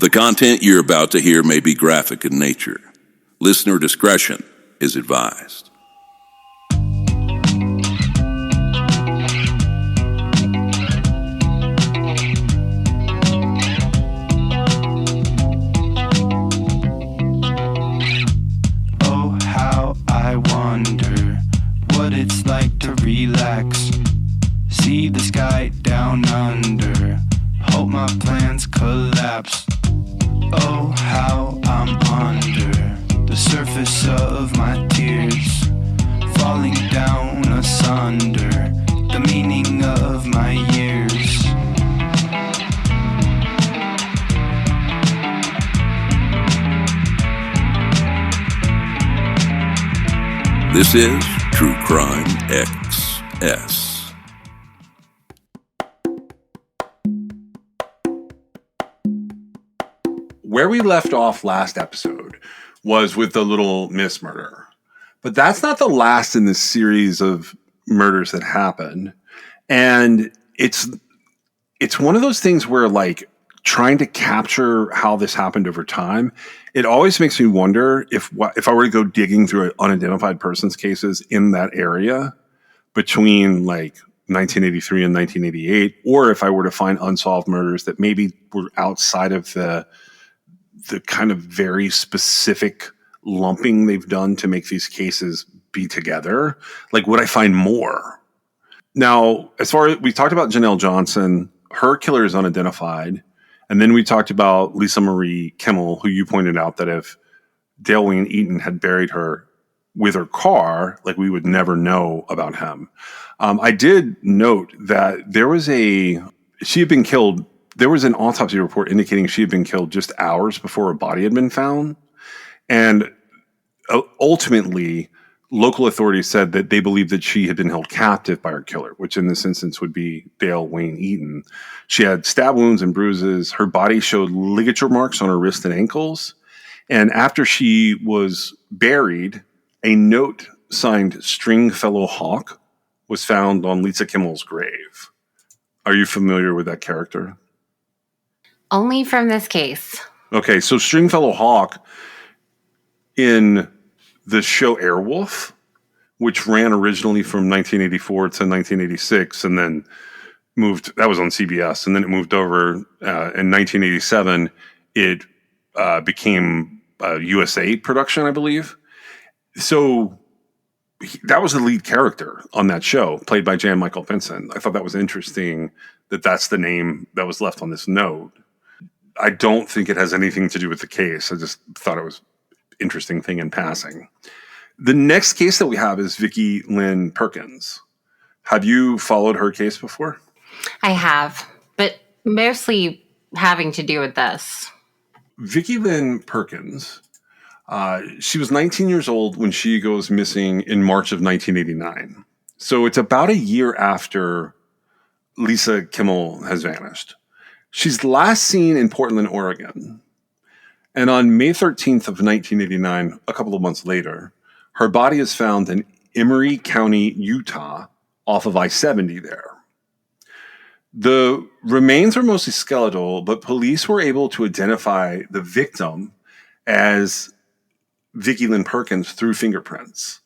The content you're about to hear may be graphic in nature. Listener discretion is advised. Oh, how I wonder what it's like to relax. See the sky down under. Hope my plans collapse. Oh, how I'm under the surface of my tears, falling down asunder the meaning of my years. This is True Crime XS. Where we left off last episode was with the Little Miss murder. But that's not the last in this series of murders that happened. And it's one of those things where, like, trying to capture how this happened over time, it always makes me wonder if I were to go digging through unidentified persons cases in that area between like 1983 and 1988, or if I were to find unsolved murders that maybe were outside of the kind of very specific lumping they've done to make these cases be together, like, would I find more? Now, as far as we talked about Janelle Johnson, her killer is unidentified. And then we talked about Lisa Marie Kimmel, who you pointed out that if Dale Wayne Eaton had buried her with her car, like, we would never know about him. I did note that she had been killed. There was an autopsy report indicating she had been killed just hours before a body had been found. And ultimately, local authorities said that they believed that she had been held captive by her killer, which in this instance would be Dale Wayne Eaton. She had stab wounds and bruises. Her body showed ligature marks on her wrists and ankles. And after she was buried, a note signed Stringfellow Hawk was found on Lisa Kimmel's grave. Are you familiar with that character? Only from this case. Okay, so Stringfellow Hawk in the show Airwolf, which ran originally from 1984 to 1986 and then moved, that was on CBS, and then it moved over in 1987. It became a USA production, I believe. So that was the lead character on that show, played by Jan Michael Vincent. I thought that was interesting that that's the name that was left on this note. I don't think it has anything to do with the case. I just thought it was an interesting thing in passing. The next case that we have is Vicki Lynn Perkins. Have you followed her case before? I have, but mostly having to do with this. Vicki Lynn Perkins, she was 19 years old when she goes missing in March of 1989. So it's about a year after Lisa Kimmel has vanished. She's last seen in Portland, Oregon. And on May 13th of 1989, a couple of months later, her body is found in Emery County, Utah, off of I-70 there. The remains are mostly skeletal, but police were able to identify the victim as Vicki Lynn Perkins through fingerprints.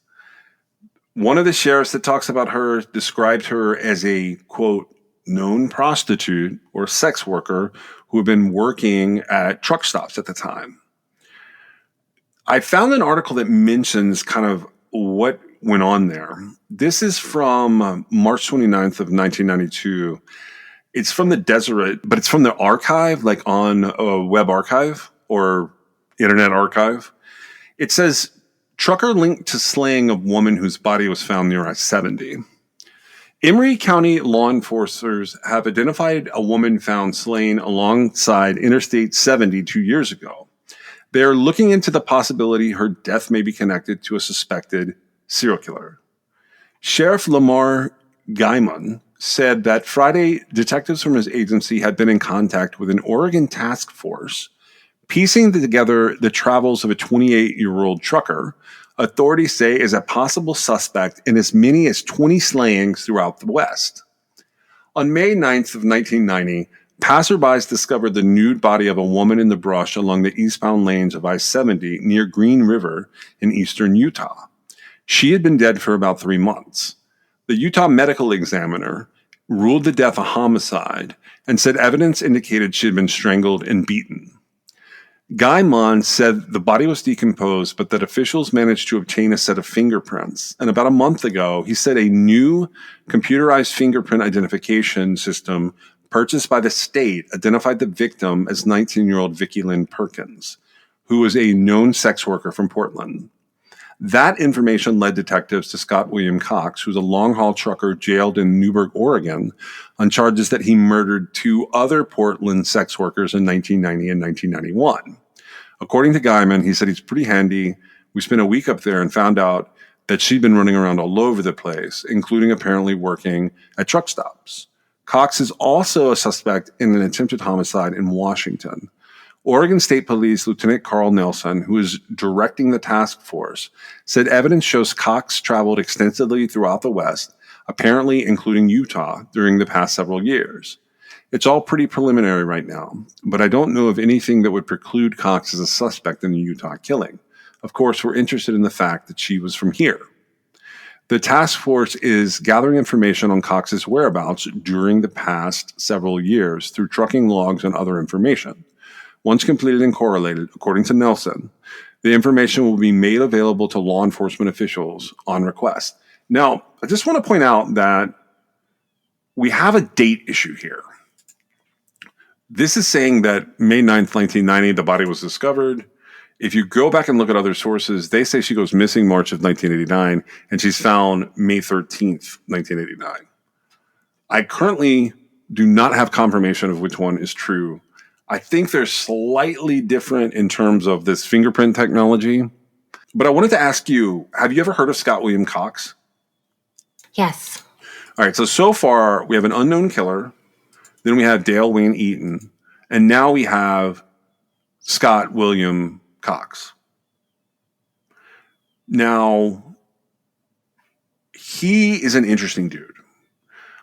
One of the sheriffs that talks about her described her as a, quote, known prostitute or sex worker who had been working at truck stops at the time. I found an article that mentions kind of what went on there. This is from March 29th of 1992. It's from the Deseret, but it's from the archive, like on a web archive or internet archive. It says, trucker linked to slaying of woman whose body was found near I-70. Emery County law enforcers have identified a woman found slain alongside Interstate 70 2 years ago. They are looking into the possibility her death may be connected to a suspected serial killer. Sheriff Lamar Gaiman said that Friday, detectives from his agency had been in contact with an Oregon task force, piecing together the travels of a 28-year-old trucker authorities say is a possible suspect in as many as 20 slayings throughout the West. On May 9th of 1990, Passerbys discovered the nude body of a woman in the brush along the eastbound lanes of I-70 near Green River in eastern Utah. She had been dead for about 3 months. The Utah medical examiner ruled the death a homicide and said evidence indicated she had been strangled and beaten. Guy Mon said the body was decomposed, but that officials managed to obtain a set of fingerprints. And about a month ago, he said a new computerized fingerprint identification system purchased by the state identified the victim as 19-year-old Vicki Lynn Perkins, who was a known sex worker from Portland. That information led detectives to Scott William Cox, who's a long-haul trucker jailed in Newberg, Oregon, on charges that he murdered 2 other Portland sex workers in 1990 and 1991. According to Guyman, he said he's pretty handy. We spent a week up there and found out that she'd been running around all over the place, including apparently working at truck stops. Cox is also a suspect in an attempted homicide in Washington. Oregon State Police Lieutenant Carl Nelson, who is directing the task force, said evidence shows Cox traveled extensively throughout the West, apparently including Utah, during the past several years. It's all pretty preliminary right now, but I don't know of anything that would preclude Cox as a suspect in the Utah killing. Of course, we're interested in the fact that she was from here. The task force is gathering information on Cox's whereabouts during the past several years through trucking logs and other information. Once completed and correlated, according to Nelson, the information will be made available to law enforcement officials on request. Now, I just want to point out that we have a date issue here. This is saying that May 9th, 1990, the body was discovered. If you go back and look at other sources, they say she goes missing March of 1989, and she's found May 13th, 1989. I currently do not have confirmation of which one is true. I think they're slightly different in terms of this fingerprint technology. But I wanted to ask you, have you ever heard of Scott William Cox? Yes. All right, so far we have an unknown killer, then we have Dale Wayne Eaton, and now we have Scott William Cox. Now, he is an interesting dude.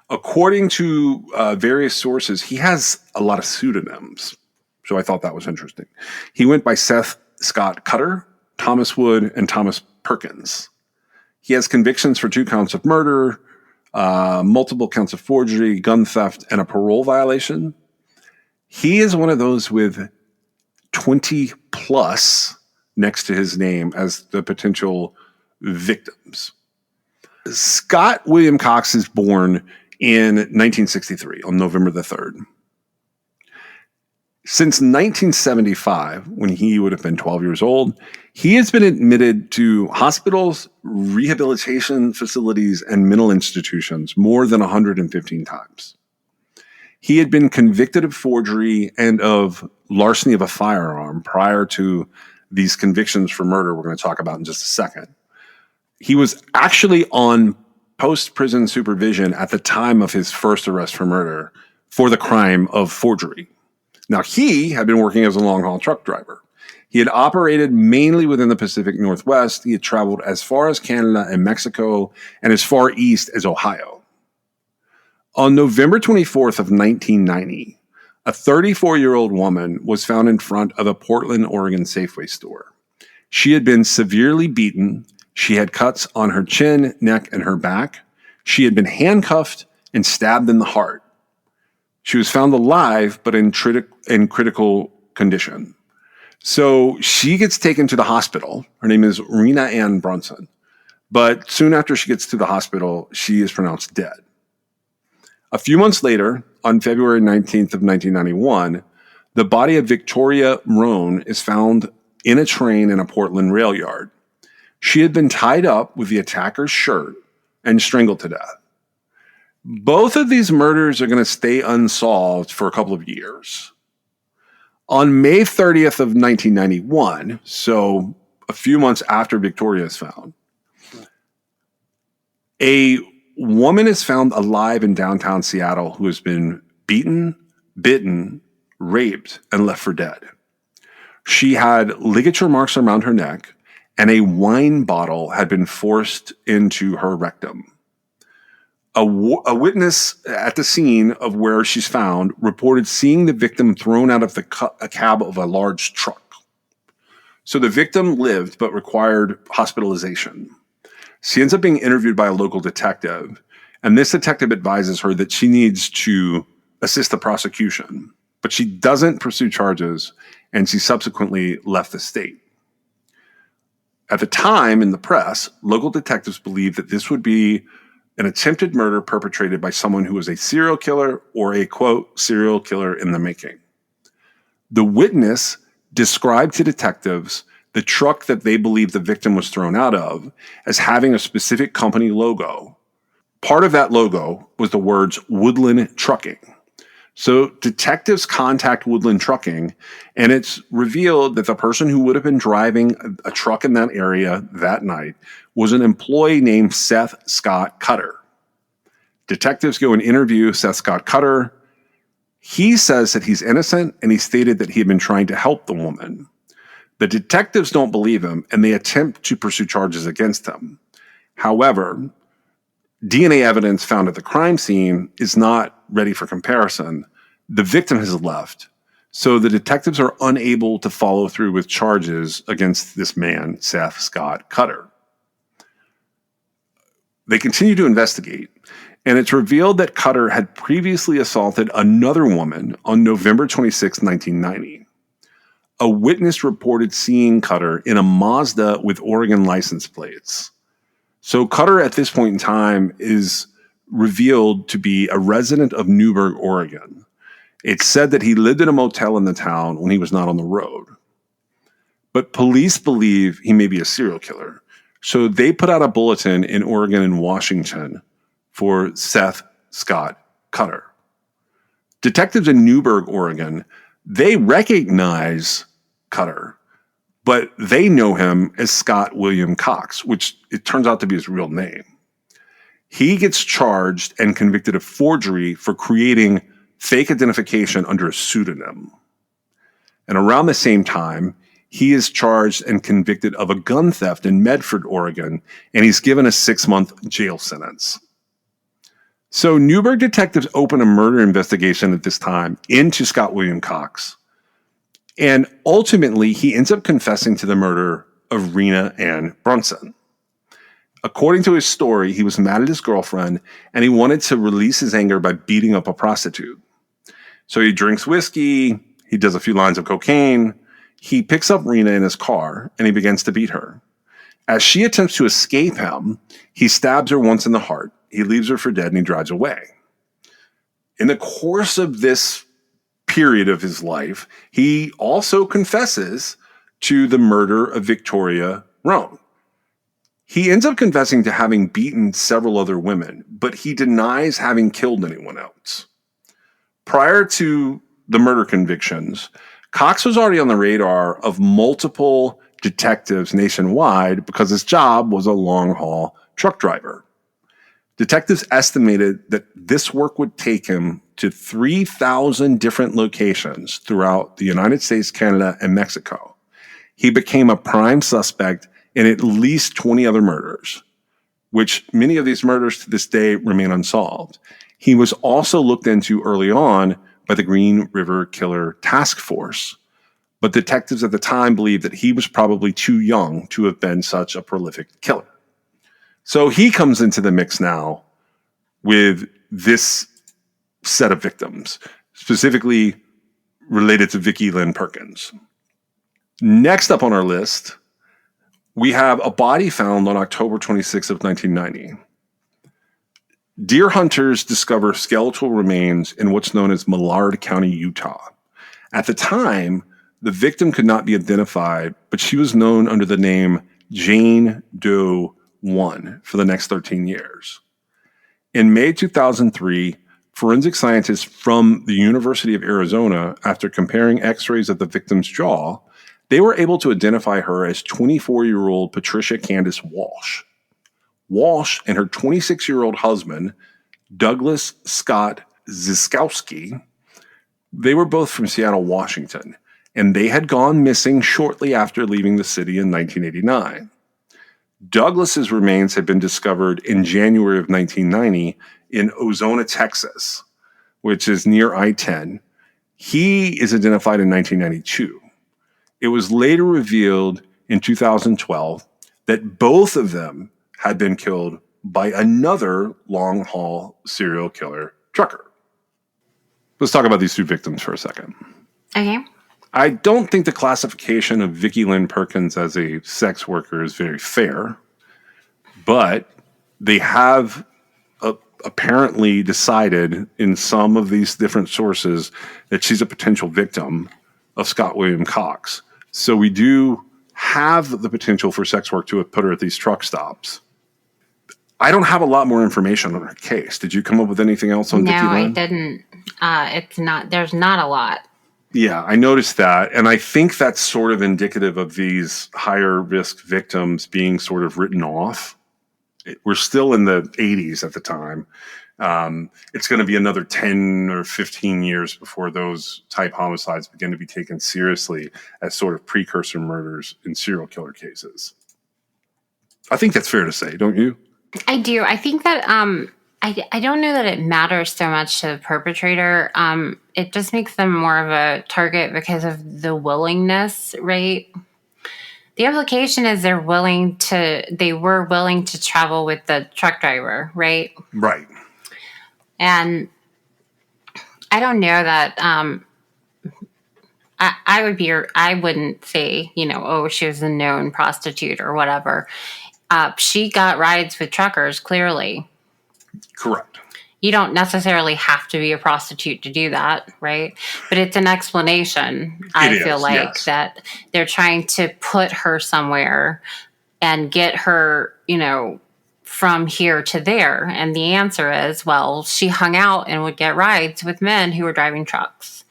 According to various sources, he has a lot of pseudonyms. So I thought that was interesting. He went by Seth Scott Cutter, Thomas Wood, and Thomas Perkins. He has convictions for 2 counts of murder, multiple counts of forgery, gun theft, and a parole violation. He is one of those with 20 plus next to his name as the potential victims. Scott William Cox is born in 1963 on November the 3rd. Since 1975, when he would have been 12 years old, he has been admitted to hospitals, rehabilitation facilities, and mental institutions more than 115 times. He had been convicted of forgery and of larceny of a firearm prior to these convictions for murder we're going to talk about in just a second. He was actually on post-prison supervision at the time of his first arrest for murder for the crime of forgery. Now, he had been working as a long-haul truck driver. He had operated mainly within the Pacific Northwest. He had traveled as far as Canada and Mexico and as far east as Ohio. On November 24th of 1990, a 34-year-old woman was found in front of a Portland, Oregon Safeway store. She had been severely beaten. She had cuts on her chin, neck, and her back. She had been handcuffed and stabbed in the heart. She was found alive, but in critical condition. So she gets taken to the hospital. Her name is Rena Ann Brunson. But soon after she gets to the hospital, she is pronounced dead. A few months later, on February 19th of 1991, the body of Victoria Roan is found in a train in a Portland rail yard. She had been tied up with the attacker's shirt and strangled to death. Both of these murders are going to stay unsolved for a couple of years. On May 30th of 1991, so a few months after Victoria is found, a woman is found alive in downtown Seattle who has been beaten, bitten, raped, and left for dead. She had ligature marks around her neck, and a wine bottle had been forced into her rectum. A witness at the scene of where she's found reported seeing the victim thrown out of a cab of a large truck. So the victim lived but required hospitalization. She ends up being interviewed by a local detective, and this detective advises her that she needs to assist the prosecution, but she doesn't pursue charges, and she subsequently left the state. At the time, in the press, local detectives believed that this would be an attempted murder perpetrated by someone who was a serial killer or a, quote, serial killer in the making. The witness described to detectives the truck that they believed the victim was thrown out of as having a specific company logo. Part of that logo was the words Woodland Trucking. So detectives contact Woodland Trucking, and it's revealed that the person who would have been driving a truck in that area that night was an employee named Seth Scott Cutter. Detectives go and interview Seth Scott Cutter. He says that he's innocent, and he stated that he had been trying to help the woman. The detectives don't believe him, and they attempt to pursue charges against him. However, DNA evidence found at the crime scene is not ready for comparison. The victim has left, so the detectives are unable to follow through with charges against this man, Seth Scott Cutter. They continue to investigate, and it's revealed that Cutter had previously assaulted another woman on November 26, 1990. A witness reported seeing Cutter in a Mazda with Oregon license plates. So Cutter at this point in time is revealed to be a resident of Newberg, Oregon. It's said that he lived in a motel in the town when he was not on the road. But police believe he may be a serial killer. So they put out a bulletin in Oregon and Washington for Seth Scott Cutter. Detectives in Newberg, Oregon, they recognize Cutter, but they know him as Scott William Cox, which it turns out to be his real name. He gets charged and convicted of forgery for creating fake identification under a pseudonym. And around the same time, he is charged and convicted of a gun theft in Medford, Oregon, and he's given a 6-month jail sentence. So Newberg detectives open a murder investigation at this time into Scott William Cox. And ultimately, he ends up confessing to the murder of Rena Ann Brunson. According to his story, he was mad at his girlfriend, and he wanted to release his anger by beating up a prostitute. So he drinks whiskey, he does a few lines of cocaine, he picks up Rena in his car, and he begins to beat her. As she attempts to escape him, he stabs her once in the heart, he leaves her for dead, and he drives away. In the course of this period of his life, he also confesses to the murder of Victoria Roan. He ends up confessing to having beaten several other women, but he denies having killed anyone else. Prior to the murder convictions, Cox was already on the radar of multiple detectives nationwide because his job was a long-haul truck driver. Detectives estimated that this work would take him to 3,000 different locations throughout the United States, Canada, and Mexico. He became a prime suspect in at least 20 other murders, which many of these murders to this day remain unsolved. He was also looked into early on by the Green River Killer Task Force, but detectives at the time believed that he was probably too young to have been such a prolific killer. So he comes into the mix now with this set of victims, specifically related to Vicki Lynn Perkins. Next up on our list, we have a body found on October 26th of 1990. Deer hunters discover skeletal remains in what's known as Millard County, Utah. At the time, the victim could not be identified, but she was known under the name Jane Doe 1 for the next 13 years. In May 2003, forensic scientists from the University of Arizona, after comparing x-rays of the victim's jaw, they were able to identify her as 24-year-old Patricia Candace Walsh. Walsh and her 26-year-old husband, Douglas Scott Ziskowski, they were both from Seattle, Washington, and they had gone missing shortly after leaving the city in 1989. Douglas's remains had been discovered in January of 1990 in Ozona, Texas, which is near I-10. He is identified in 1992. It was later revealed in 2012 that both of them had been killed by another long-haul serial killer trucker. Let's talk about these two victims for a second. Okay. I don't think the classification of Vicki Lynn Perkins as a sex worker is very fair, but they have apparently decided in some of these different sources that she's a potential victim of Scott William Cox. So we do have the potential for sex work to have put her at these truck stops. I don't have a lot more information on her case. Did you come up with anything else on Vicki Lynn? No, I didn't. There's not a lot. Yeah, I noticed that. And I think that's sort of indicative of these higher risk victims being sort of written off. We're still in the 80s at the time. It's going to be another 10 or 15 years before those type homicides begin to be taken seriously as sort of precursor murders in serial killer cases. I think that's fair to say, don't you? I do. I think that I don't know that it matters so much to the perpetrator. It just makes them more of a target because of the willingness, right? The implication is they were willing to travel with the truck driver, right? Right. And I don't know that I wouldn't say, oh, she was a known prostitute or whatever. She got rides with truckers, clearly. Correct. You don't necessarily have to be a prostitute to do that, right? But it's an explanation, I feel like, yes. that they're trying to put her somewhere and get her, from here to there. And the answer is, well, she hung out and would get rides with men who were driving trucks,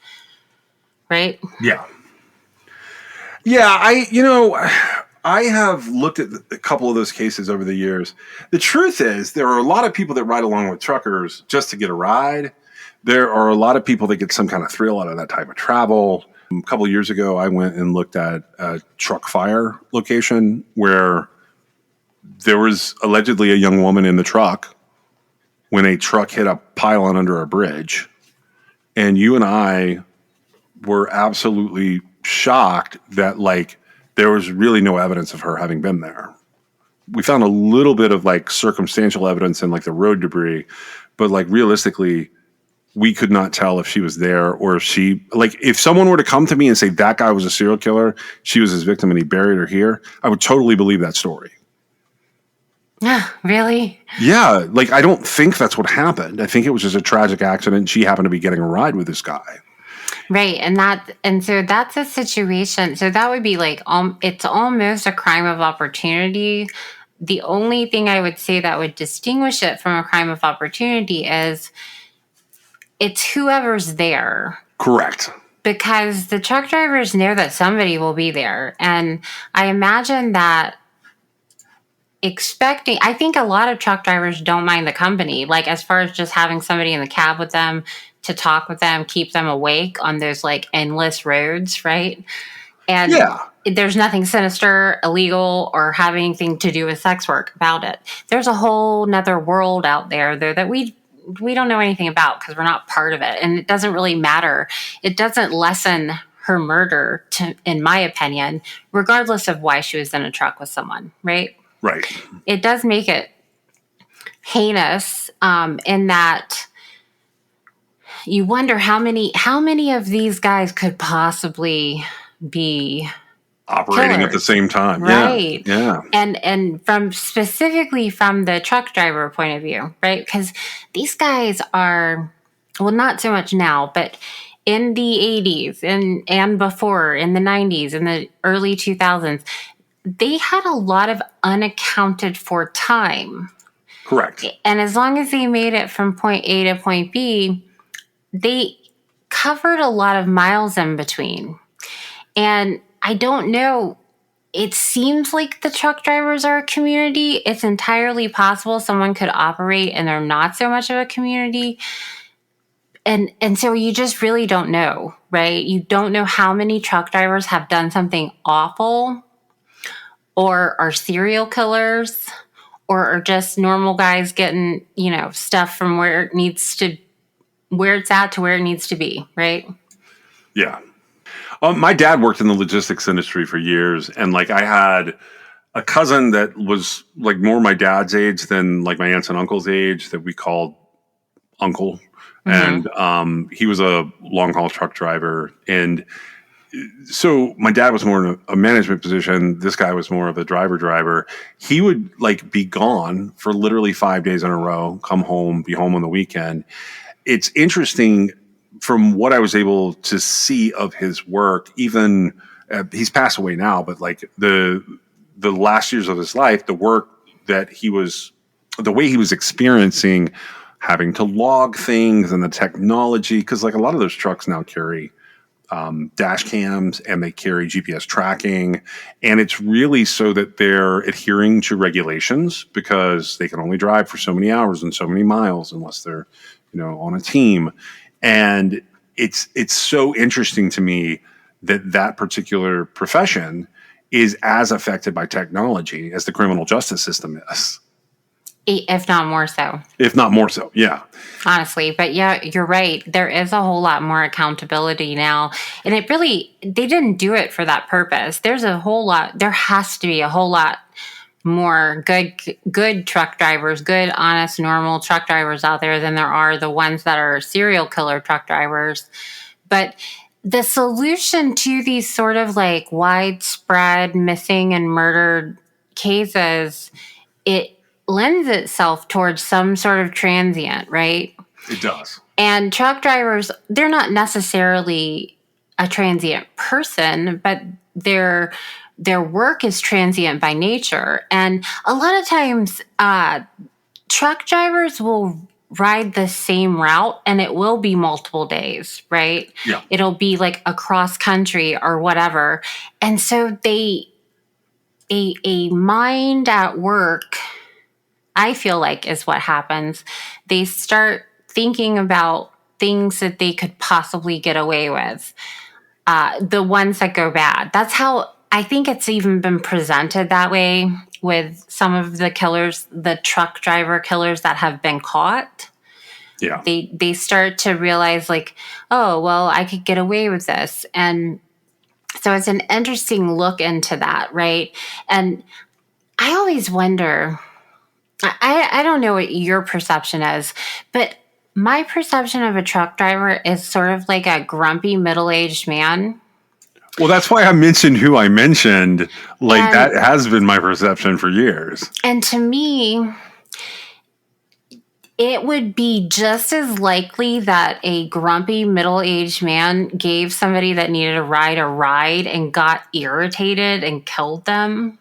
right? Yeah. Yeah, I have looked at a couple of those cases over the years. The truth is, there are a lot of people that ride along with truckers just to get a ride. There are a lot of people that get some kind of thrill out of that type of travel. A couple of years ago, I went and looked at a truck fire location where there was allegedly a young woman in the truck when a truck hit a pylon under a bridge. And you and I were absolutely shocked that, there was really no evidence of her having been there. We found a little bit of circumstantial evidence in the road debris, but realistically, we could not tell if she was there or if she, if someone were to come to me and say that guy was a serial killer, she was his victim and he buried her here, I would totally believe that story. Really? Yeah. I don't think that's what happened. I think it was just a tragic accident. She happened to be getting a ride with this guy. Right. And so that's a situation. So that would be it's almost a crime of opportunity. The only thing I would say that would distinguish it from a crime of opportunity is it's whoever's there. Correct. Because the truck drivers know that somebody will be there. And I imagine that I think a lot of truck drivers don't mind the company, as far as just having somebody in the cab with them to talk with them, keep them awake on those endless roads, right? And there's nothing sinister, illegal, or have anything to do with sex work about it. There's a whole nother world out there, though, that we don't know anything about because we're not part of it. And it doesn't really matter. It doesn't lessen her murder, in my opinion, regardless of why she was in a truck with someone, right? Right. It does make it heinous in that you wonder how many of these guys could possibly be operating killers. At the same time. Right. Yeah. And specifically from the truck driver point of view, right? Because these guys are, well, not so much now, but in the 80s and before, in the 90s, in the early 2000s, they had a lot of unaccounted for time. Correct. And as long as they made it from point A to point B, they covered a lot of miles in between. And I don't know, it seems like the truck drivers are a community. It's entirely possible someone could operate and they're not so much of a community. And so you just really don't know, right? You don't know how many truck drivers have done something awful or are serial killers, or are just normal guys getting, stuff from where it's at to where it needs to be, right? Yeah. My dad worked in the logistics industry for years, and like I had a cousin that was like more my dad's age than like my aunts and uncle's age that we called uncle. And he was a long haul truck driver. And so my dad was more in a management position. This guy was more of a driver. He would like be gone for literally 5 days in a row, come home, be home on the weekend. It's interesting from what I was able to see of his work, even he's passed away now, but like the last years of his life, the work that the way he was experiencing having to log things and the technology, because like a lot of those trucks now carry dash cams and they carry GPS tracking, and it's really so that they're adhering to regulations because they can only drive for so many hours and so many miles unless they're on a team. And it's so interesting to me that particular profession is as affected by technology as the criminal justice system is. If not more so. If not more so, yeah. Honestly, but yeah, you're right. There is a whole lot more accountability now. And they didn't do it for that purpose. There has to be a whole lot more good truck drivers, good, honest, normal truck drivers out there than there are the ones that are serial killer truck drivers. But the solution to these sort of like widespread missing and murdered cases, it lends itself towards some sort of transient, right? It does. And truck drivers, they're not necessarily a transient person, but their work is transient by nature. And a lot of times, truck drivers will ride the same route and it will be multiple days, right? Yeah. It'll be like across country or whatever. And so a mind at work, I feel like, is what happens. They start thinking about things that they could possibly get away with, the ones that go bad. That's how I think it's even been presented that way with some of the killers, the truck driver killers that have been caught. Yeah. They start to realize like, oh, well, I could get away with this. And so it's an interesting look into that, right? And I always wonder, I don't know what your perception is, but my perception of a truck driver is sort of like a grumpy middle-aged man. Well, that's why I mentioned who I mentioned. Like, that has been my perception for years. And to me, it would be just as likely that a grumpy middle-aged man gave somebody that needed a ride and got irritated and killed them,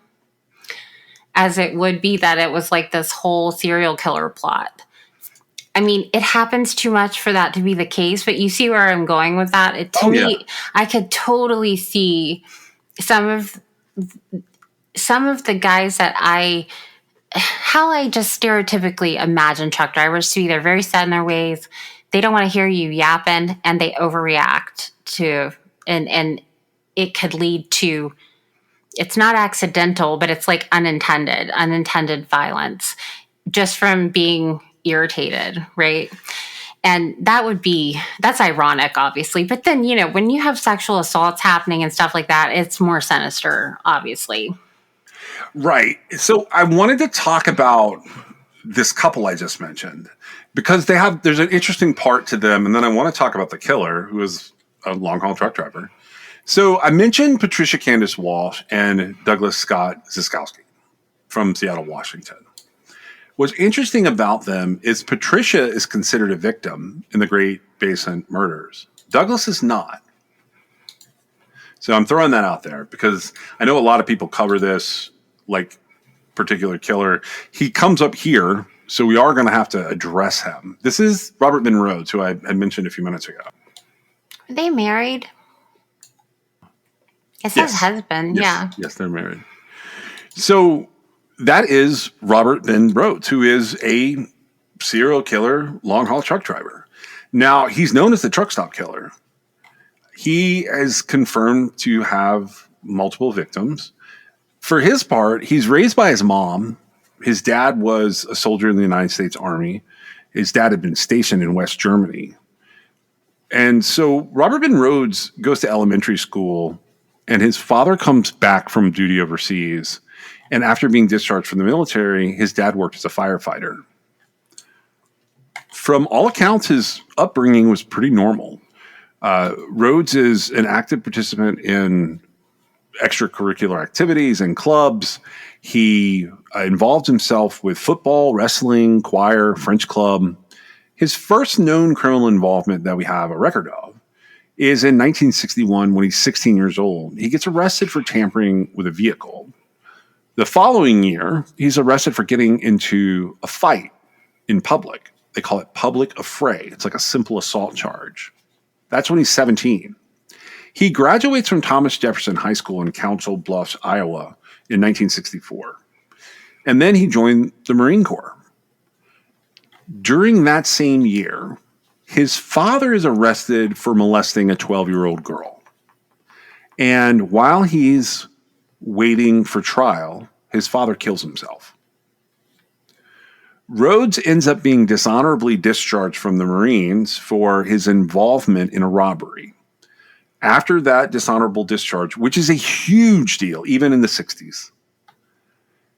as it would be that it was like this whole serial killer plot. I mean, it happens too much for that to be the case, but you see where I'm going with that? To me, I could totally see some of the guys that how I just stereotypically imagine truck drivers to be. They're very set in their ways. They don't want to hear you yapping, and they overreact to, and it could lead to, it's not accidental, but it's like unintended violence just from being irritated, right? And that's ironic, obviously. But then, when you have sexual assaults happening and stuff like that, it's more sinister, obviously. Right. So I wanted to talk about this couple I just mentioned because there's an interesting part to them. And then I want to talk about the killer, who is a long haul truck driver. So I mentioned Patricia Candace Walsh and Douglas Scott Ziskowski from Seattle, Washington. What's interesting about them is Patricia is considered a victim in the Great Basin murders. Douglas is not. So I'm throwing that out there because I know a lot of people cover this like particular killer. He comes up here, so we are going to have to address him. This is Robert Ben Rhodes, who I mentioned a few minutes ago. Are they married? It says husband, yeah. Yes, they're married. So that is Robert Ben Rhodes, who is a serial killer, long-haul truck driver. Now, he's known as the truck stop killer. He is confirmed to have multiple victims. For his part, he's raised by his mom. His dad was a soldier in the United States Army. His dad had been stationed in West Germany. And so Robert Ben Rhodes goes to elementary school, and his father comes back from duty overseas. And after being discharged from the military, his dad worked as a firefighter. From all accounts, his upbringing was pretty normal. Rhodes is an active participant in extracurricular activities and clubs. He involved himself with football, wrestling, choir, French club. His first known criminal involvement that we have a record of is in 1961 when he's 16 years old. He gets arrested for tampering with a vehicle. The following year, he's arrested for getting into a fight in public. They call it public affray. It's like a simple assault charge. That's when he's 17. He graduates from Thomas Jefferson High School in Council Bluffs, Iowa in 1964. And then he joined the Marine Corps. During that same year, his father is arrested for molesting a 12-year-old girl. And while he's waiting for trial, his father kills himself. Rhodes ends up being dishonorably discharged from the Marines for his involvement in a robbery. After that dishonorable discharge, which is a huge deal, even in the 60s,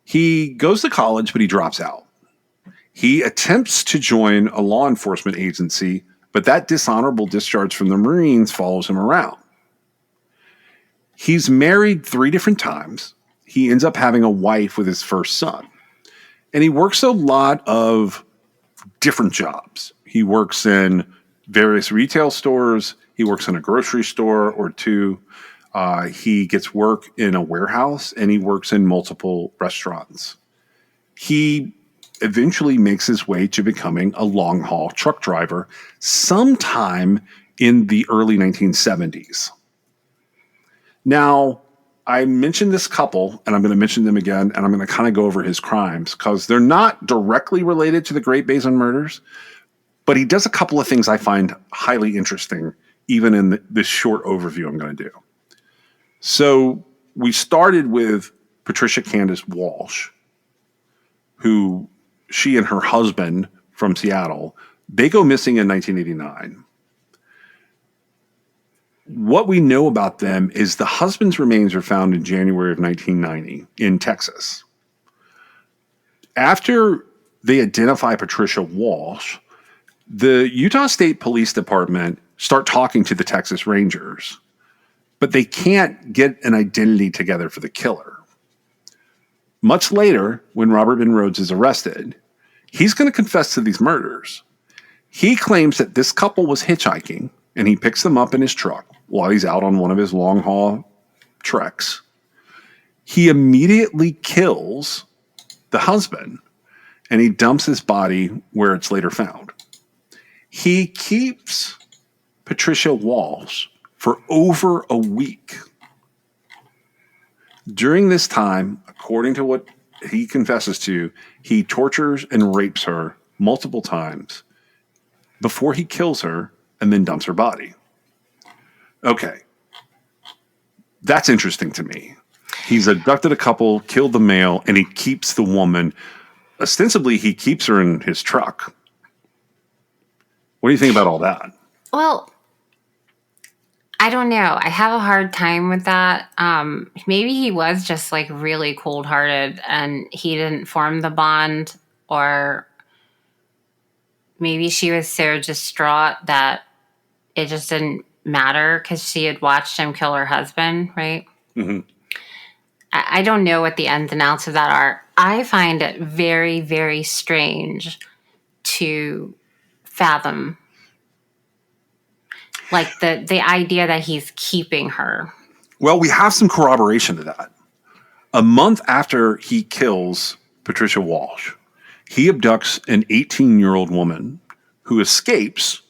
he goes to college, but he drops out. He attempts to join a law enforcement agency, but that dishonorable discharge from the Marines follows him around. He's married 3 different times. He ends up having a wife with his first son. And he works a lot of different jobs. He works in various retail stores. He works in a grocery store or 2. He gets work in a warehouse, and he works in multiple restaurants. He eventually makes his way to becoming a long-haul truck driver sometime in the early 1970s. Now, I mentioned this couple, and I'm going to mention them again, and I'm going to kind of go over his crimes because they're not directly related to the Great Basin murders, but he does a couple of things I find highly interesting, even in this short overview I'm going to do. So we started with Patricia Candace Walsh, who she and her husband from Seattle, they go missing in 1989. What we know about them is the husband's remains are found in January of 1990 in Texas. After they identify Patricia Walsh, the Utah State Police Department start talking to the Texas Rangers, but they can't get an identity together for the killer. Much later, when Robert Ben Rhodes is arrested, he's going to confess to these murders. He claims that this couple was hitchhiking, and he picks them up in his truck while he's out on one of his long-haul treks. He immediately kills the husband, and he dumps his body where it's later found. He keeps Patricia Walsh for over a week. During this time, according to what he confesses to, he tortures and rapes her multiple times before he kills her and then dumps her body. Okay. That's interesting to me. He's abducted a couple, killed the male, and he keeps the woman. Ostensibly, he keeps her in his truck. What do you think about all that? Well, I don't know. I have a hard time with that. Maybe he was just like really cold-hearted and he didn't form the bond, or maybe she was so distraught that it just didn't matter because she had watched him kill her husband, right? Mm-hmm. I don't know what the ins and outs of that are. I find it very, very strange to fathom, like the idea that he's keeping her. Well, we have some corroboration to that. A month after he kills Patricia Walsh, he abducts an 18-year-old woman who escapes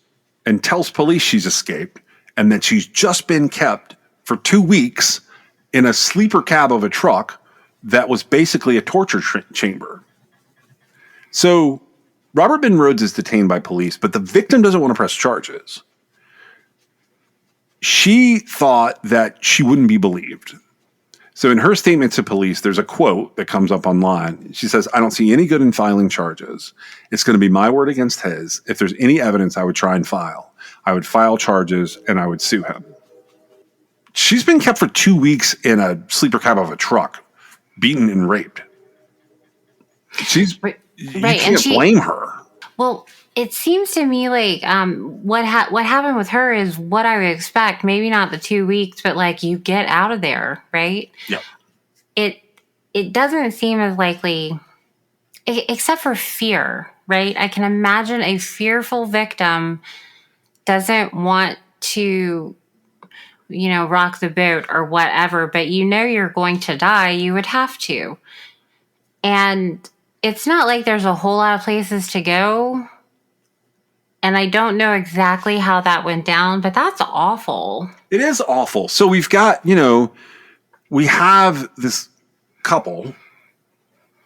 and tells police she's escaped and that she's just been kept for 2 weeks in a sleeper cab of a truck that was basically a torture chamber. So Robert Ben Rhodes is detained by police, but the victim doesn't want to press charges. She thought that she wouldn't be believed. So in her statement to police, there's a quote that comes up online. She says, "I don't see any good in filing charges. It's going to be my word against his. If there's any evidence, I would try and file. I would file charges and I would sue him." She's been kept for 2 weeks in a sleeper cab of a truck, beaten and raped. You can't blame her. Well, it seems to me like what happened with her is what I would expect. Maybe not the 2 weeks, but like you get out of there, right? Yep. It doesn't seem as likely, except for fear, right? I can imagine a fearful victim doesn't want to, rock the boat or whatever, but you're going to die. You would have to, and it's not like there's a whole lot of places to go. And I don't know exactly how that went down, but that's awful. It is awful. So we've got, we have this couple.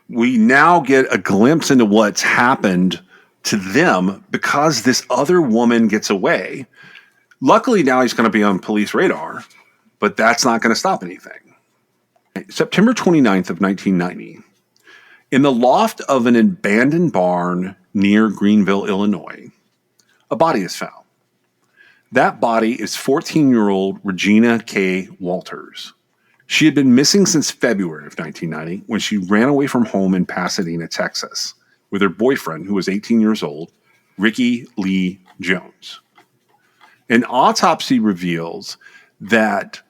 We now get a glimpse into what's happened to them because this other woman gets away. Luckily, now he's going to be on police radar, but that's not going to stop anything. September 29th of 1990, in the loft of an abandoned barn near Greenville, Illinois, a body is found. That body is 14-year-old Regina K. Walters. She had been missing since February of 1990 when she ran away from home in Pasadena, Texas, with her boyfriend, who was 18 years old, Ricky Lee Jones. An autopsy reveals that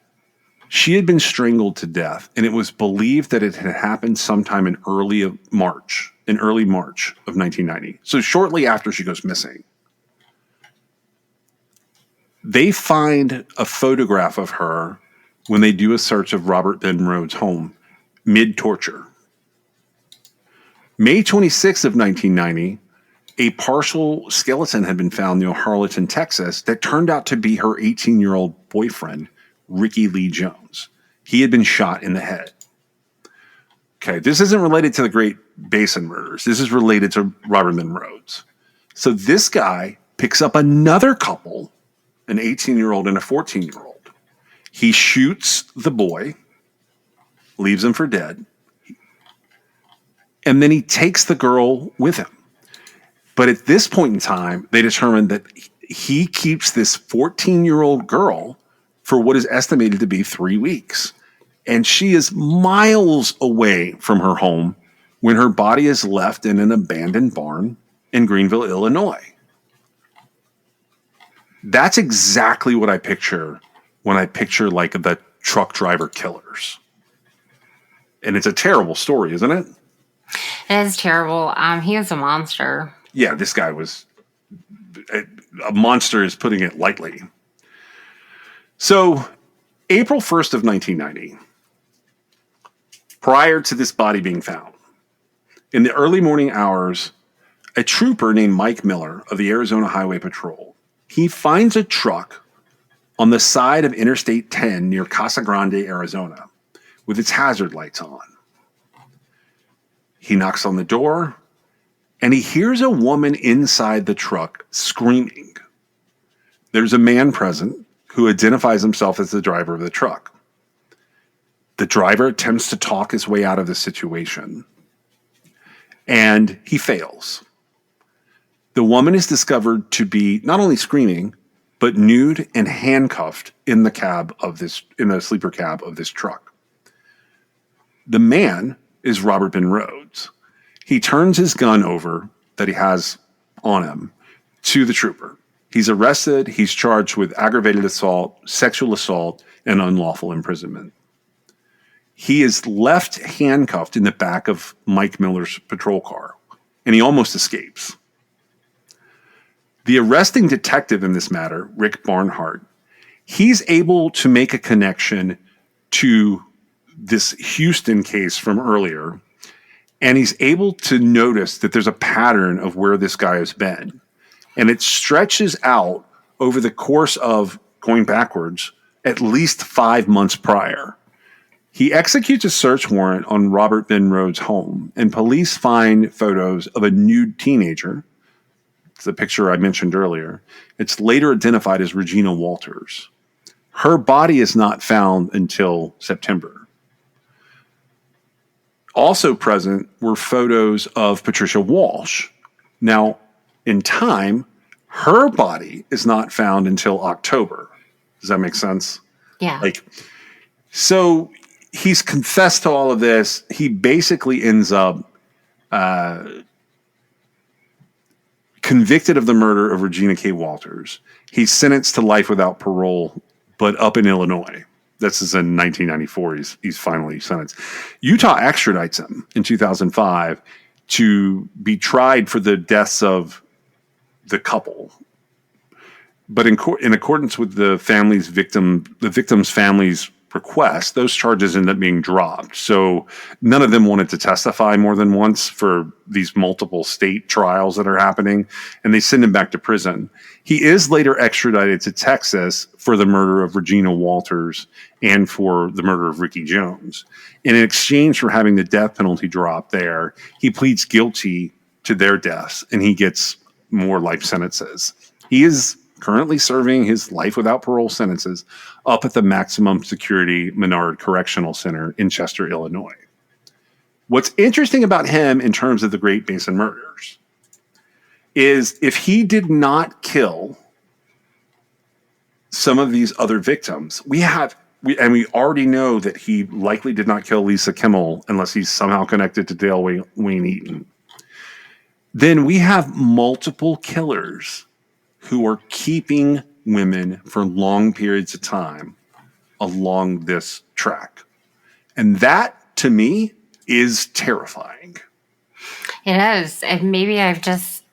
she had been strangled to death, and it was believed that it had happened sometime in early March of 1990. So shortly after she goes missing. They find a photograph of her when they do a search of Robert Ben Rhodes' home, mid-torture. May 26th of 1990, a partial skeleton had been found near Harleton, Texas, that turned out to be her 18-year-old boyfriend, Ricky Lee Jones. He had been shot in the head. Okay, this isn't related to the Great Basin murders. This is related to Robert Ben Rhodes. So this guy picks up another couple, an 18-year-old and a 14-year-old. He shoots the boy, leaves him for dead, and then he takes the girl with him. But at this point in time, they determined that he keeps this 14-year-old girl for what is estimated to be 3 weeks. And she is miles away from her home when her body is left in an abandoned barn in Greenville, Illinois. That's exactly what I picture when I picture like the truck driver killers. And it's a terrible story, isn't it? It is terrible. He is a monster. Yeah, this guy was a monster is putting it lightly. So April 1st of 1990, prior to this body being found, in the early morning hours, a trooper named Mike Miller of the Arizona Highway Patrol, he finds a truck on the side of Interstate 10 near Casa Grande, Arizona, with its hazard lights on. He knocks on the door, and he hears a woman inside the truck screaming. There's a man present who identifies himself as the driver of the truck. The driver attempts to talk his way out of the situation, and he fails. The woman is discovered to be not only screaming, but nude and handcuffed in the sleeper cab of this truck. The man is Robert Ben Rhodes. He turns his gun over that he has on him to the trooper. He's arrested. He's charged with aggravated assault, sexual assault, and unlawful imprisonment. He is left handcuffed in the back of Mike Miller's patrol car, and he almost escapes. The arresting detective in this matter, Rick Barnhart, he's able to make a connection to this Houston case from earlier, and he's able to notice that there's a pattern of where this guy has been. And it stretches out over the course of, going backwards, at least 5 months prior. He executes a search warrant on Robert Ben Rhodes' home, and police find photos of a nude teenager. It's the picture I mentioned earlier. It's later identified as Regina Walters. Her body is not found until September. Also present were photos of Patricia Walsh. Now, in time, her body is not found until October. Does that make sense? Yeah. So he's confessed to all of this. He basically ends up convicted of the murder of Regina K. Walters. He's sentenced to life without parole, but up in Illinois. This is in 1994. He's finally sentenced. Utah extradites him in 2005 to be tried for the deaths of the couple. But in accordance with the victim's family's request, those charges ended up being dropped. So none of them wanted to testify more than once for these multiple state trials that are happening, and they send him back to prison. He is later extradited to Texas for the murder of Regina Walters and for the murder of Ricky Jones. And in exchange for having the death penalty dropped there, he pleads guilty to their deaths, and he gets more life sentences. He is currently serving his life without parole sentences up at the maximum security Menard Correctional Center in Chester, Illinois. What's interesting about him in terms of the Great Basin murders is if he did not kill some of these other victims, we already know that he likely did not kill Lisa Kimmel unless he's somehow connected to Dale Wayne Eaton. Then we have multiple killers who are keeping women for long periods of time along this track. And that, to me, is terrifying. It is. And maybe I've just,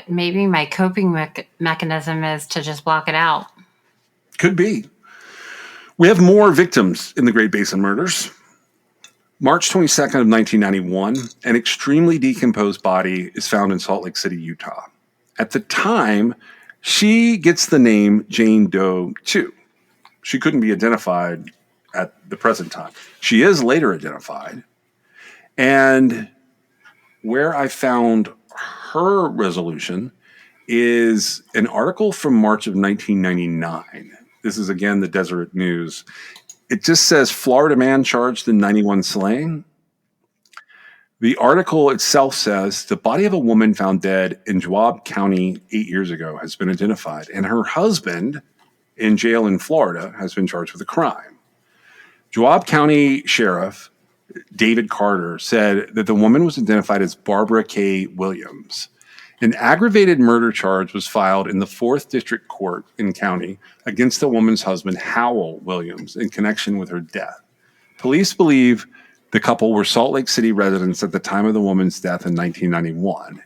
maybe my coping mechanism is to just block it out. Could be. We have more victims in the Great Basin murders. March 22nd of 1991, an extremely decomposed body is found in Salt Lake City, Utah. At the time, she gets the name Jane Doe 2. She couldn't be identified at the present time. She is later identified. And where I found her resolution is an article from March of 1999. This is, again, the Deseret News. It just says, Florida man charged in 91 slaying. The article itself says the body of a woman found dead in Joab County 8 years ago has been identified, and her husband in jail in Florida has been charged with a crime. Joab County Sheriff David Carter said that the woman was identified as Barbara K. Williams. An aggravated murder charge was filed in the 4th District Court in county against the woman's husband, Howell Williams, in connection with her death. Police believe the couple were Salt Lake City residents at the time of the woman's death in 1991.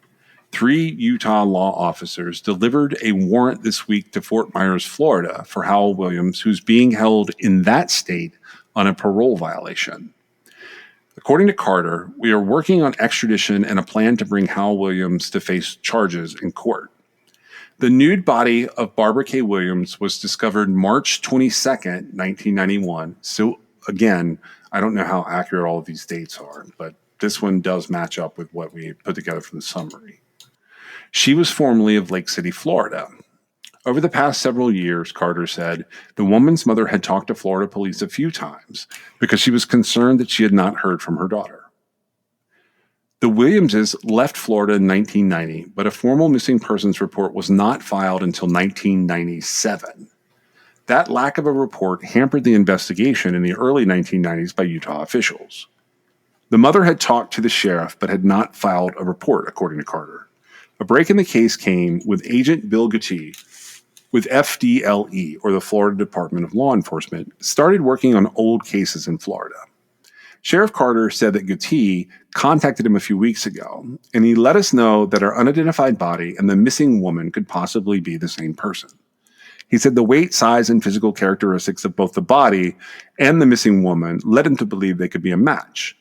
3 Utah law officers delivered a warrant this week to Fort Myers, Florida, for Howell Williams, who's being held in that state on a parole violation. According to Carter, we are working on extradition and a plan to bring Howell Williams to face charges in court. The nude body of Barbara K. Williams was discovered March 22nd, 1991. So again, I don't know how accurate all of these dates are, but this one does match up with what we put together from the summary. She was formerly of Lake City, Florida. Over the past several years, Carter said, the woman's mother had talked to Florida police a few times because she was concerned that she had not heard from her daughter. The Williamses left Florida in 1990, but a formal missing persons report was not filed until 1997. That lack of a report hampered the investigation in the early 1990s by Utah officials. The mother had talked to the sheriff but had not filed a report, according to Carter. A break in the case came with Agent Bill Guttee with FDLE, or the Florida Department of Law Enforcement, started working on old cases in Florida. Sheriff Carter said that Guttee contacted him a few weeks ago, and he let us know that our unidentified body and the missing woman could possibly be the same person. He said the weight, size, and physical characteristics of both the body and the missing woman led him to believe they could be a match.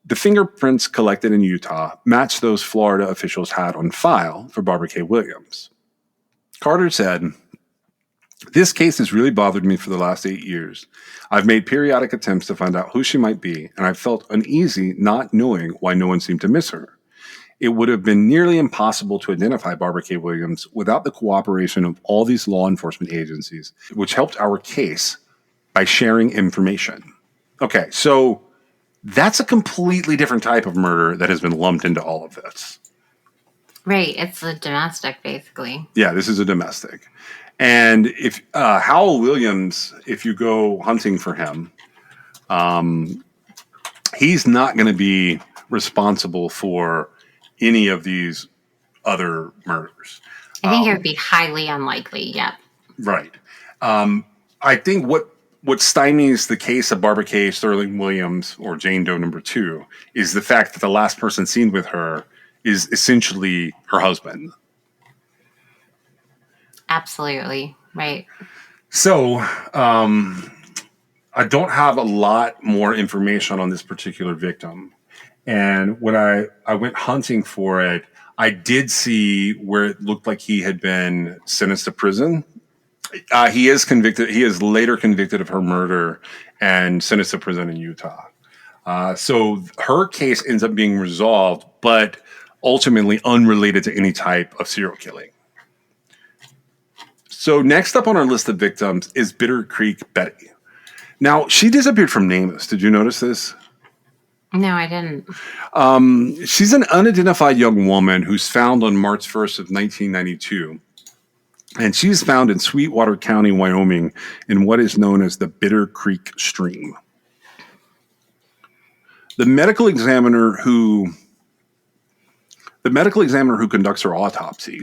The fingerprints collected in Utah matched those Florida officials had on file for Barbara K. Williams. Carter said, this case has really bothered me for the last 8 years. I've made periodic attempts to find out who she might be, and I've felt uneasy not knowing why no one seemed to miss her. It would have been nearly impossible to identify Barbara K. Williams without the cooperation of all these law enforcement agencies, which helped our case by sharing information. Okay, so That's a completely different type of murder that has been lumped into all of this. Right. It's a domestic, basically. Yeah, this is a domestic. And if Howell Williams, if you go hunting for him, he's not going to be responsible for any of these other murders. I think it would be highly unlikely. Yeah. Right. I think what stymies the case of Barbara K. Sterling Williams, or Jane Doe number 2, is the fact that the last person seen with her is essentially her husband. Absolutely. Right. So, I don't have a lot more information on this particular victim. And when I went hunting for it, I did see where it looked like he had been sentenced to prison. He is convicted. He is later convicted of her murder and sentenced to prison in Utah. So her case ends up being resolved, but ultimately unrelated to any type of serial killing. So next up on our list of victims is Bitter Creek Betty. Now, she disappeared from NamUs. Did you notice this? No, I didn't. She's an unidentified young woman who's found on March 1st of 1992. And she's found in Sweetwater County, Wyoming, in what is known as the Bitter Creek Stream. The medical examiner who conducts her autopsy,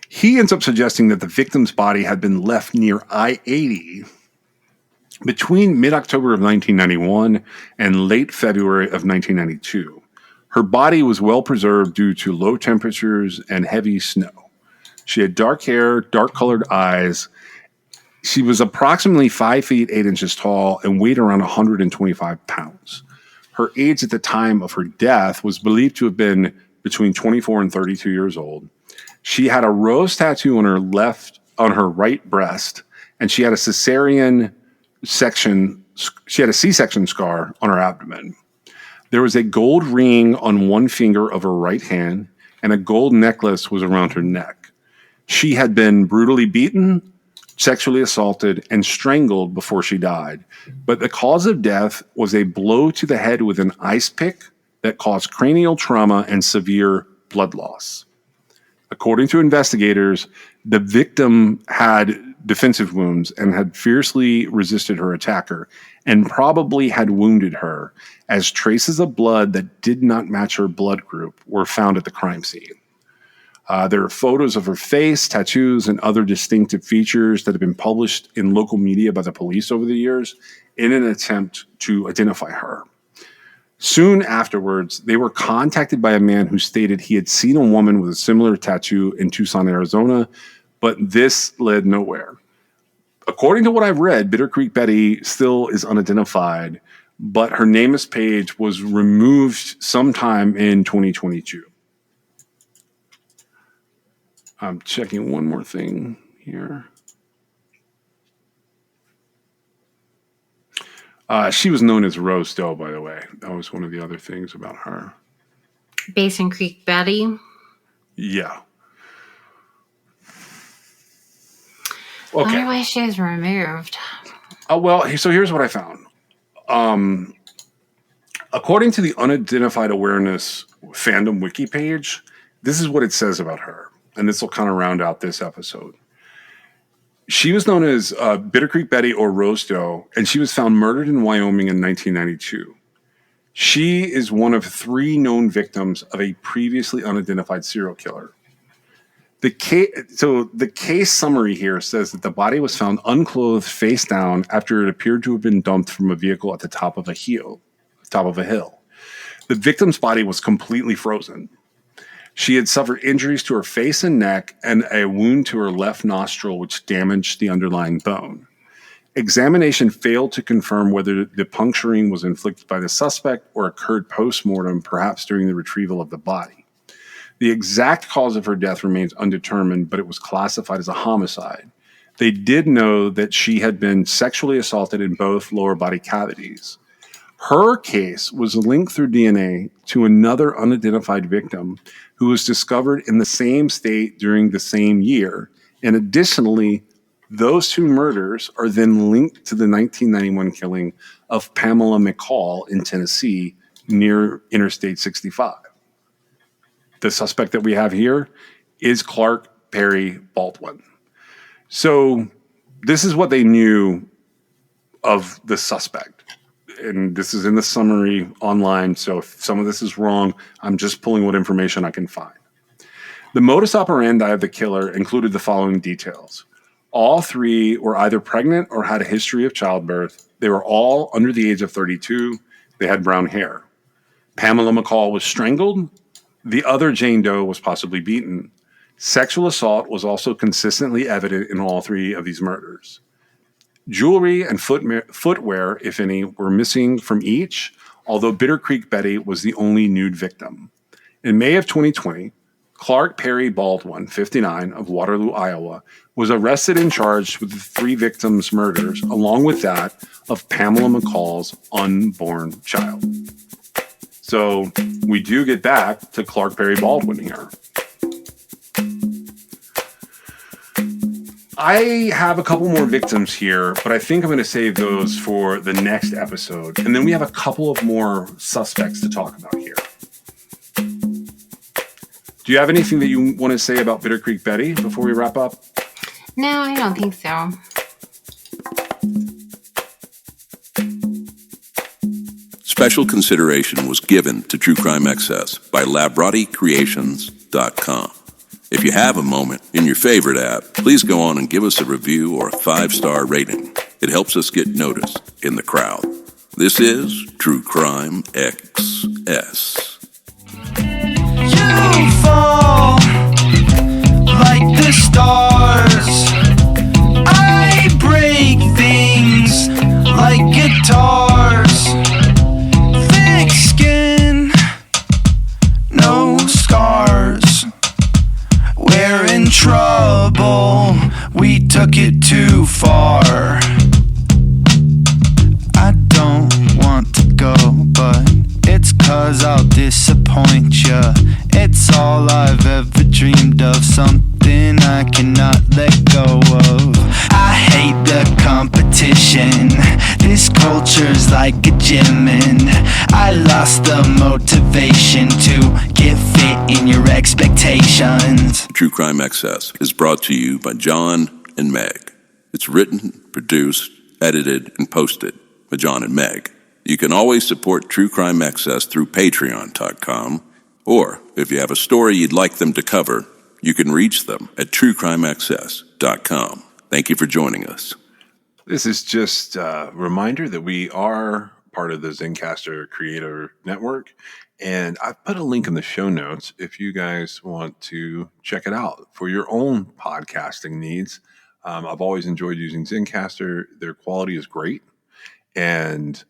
he ends up suggesting that the victim's body had been left near I-80 between mid-October of 1991 and late February of 1992. Her body was well preserved due to low temperatures and heavy snow. She had dark hair, dark-colored eyes. She was approximately 5 feet 8 inches tall and weighed around 125 pounds. Her age at the time of her death was believed to have been between 24 and 32 years old. She had a rose tattoo on her right breast, and she had a C-section scar on her abdomen. There was a gold ring on one finger of her right hand, and a gold necklace was around her neck. She had been brutally beaten, sexually assaulted, and strangled before she died. But the cause of death was a blow to the head with an ice pick that caused cranial trauma and severe blood loss. According to investigators, the victim had defensive wounds and had fiercely resisted her attacker and probably had wounded her, as traces of blood that did not match her blood group were found at the crime scene. There are photos of her face, tattoos, and other distinctive features that have been published in local media by the police over the years in an attempt to identify her. Soon afterwards, they were contacted by a man who stated he had seen a woman with a similar tattoo in Tucson, Arizona, but this led nowhere. According to what I've read, Bitter Creek Betty still is unidentified, but her NamUs page was removed sometime in 2022. I'm checking one more thing here. She was known as Rose Doe, by the way. That was one of the other things about her. Basin Creek Betty? Yeah. Okay. I wonder why she was removed. So here's what I found. According to the Unidentified Awareness fandom wiki page, this is what it says about her. And this will kind of round out this episode. She was known as Bitter Creek Betty or Rose Doe, and she was found murdered in Wyoming in 1992. She is one of 3 known victims of a previously unidentified serial killer. The case summary here says that the body was found unclothed, face down, after it appeared to have been dumped from a vehicle at the top of a hill. The victim's body was completely frozen. She had suffered injuries to her face and neck and a wound to her left nostril, which damaged the underlying bone. Examination failed to confirm whether the puncturing was inflicted by the suspect or occurred post-mortem, perhaps during the retrieval of the body. The exact cause of her death remains undetermined, but it was classified as a homicide. They did know that she had been sexually assaulted in both lower body cavities. Her case was linked through DNA to another unidentified victim who was discovered in the same state during the same year. And additionally, Those two murders are then linked to the 1991 killing of Pamela McCall in Tennessee near Interstate 65. The suspect that we have here is Clark Perry Baldwin. So this is what they knew of the suspect. And this is in the summary online. So if some of this is wrong, I'm just pulling what information I can find. The modus operandi of the killer included the following details. All three were either pregnant or had a history of childbirth. They were all under the age of 32. They had brown hair. Pamela McCall was strangled. The other Jane Doe was possibly beaten. Sexual assault was also consistently evident in all three of these murders. Jewelry and footwear, if any, were missing from each, although Bitter Creek Betty was the only nude victim. In May of 2020, Clark Perry Baldwin, 59, of Waterloo, Iowa, was arrested and charged with the three victims' murders, along with that of Pamela McCall's unborn child. So we do get back to Clark Perry Baldwin here. I have a couple more victims here, but I think I'm going to save those for the next episode. And then we have a couple of more suspects to talk about here. Do you have anything that you want to say about Bitter Creek Betty before we wrap up? No, I don't think so. Special consideration was given to True Crime Excess by LabrottieCreations.com. If you have a moment in your favorite app, please go on and give us a review or a 5-star rating. It helps us get noticed in the crowd. This is True Crime XS. You fall like the stars. I break things like guitars. Thick skin, no scars. We're in trouble, we took it too far. I don't want to go, but it's 'cause I'll disappoint ya. It's all I've ever dreamed of, something I cannot let go of. I hate the competition, this culture's like a gym, and I lost the motivation to get fit in your expectations. True Crime Excess is brought to you by John and Meg. It's written, produced, edited, and posted by John and Meg. You can always support True Crime Excess through Patreon.com, or if you have a story you'd like them to cover, you can reach them at TrueCrimeAccess.com. Thank you for joining us. This is just a reminder that we are part of the Zencastr Creator Network, and I put a link in the show notes if you guys want to check it out for your own podcasting needs. I've always enjoyed using Zencastr. Their quality is great, and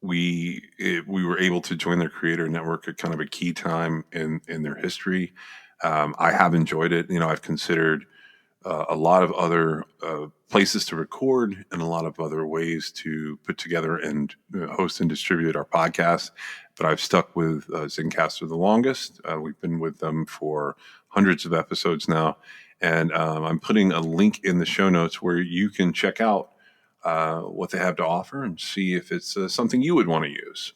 we were able to join their creator network at kind of a key time in their history. I have enjoyed it. You know, I've considered a lot of other places to record and a lot of other ways to put together and host and distribute our podcast. But I've stuck with Zencastr the longest. We've been with them for hundreds of episodes now. And I'm putting a link in the show notes where you can check out what they have to offer and see if it's something you would want to use.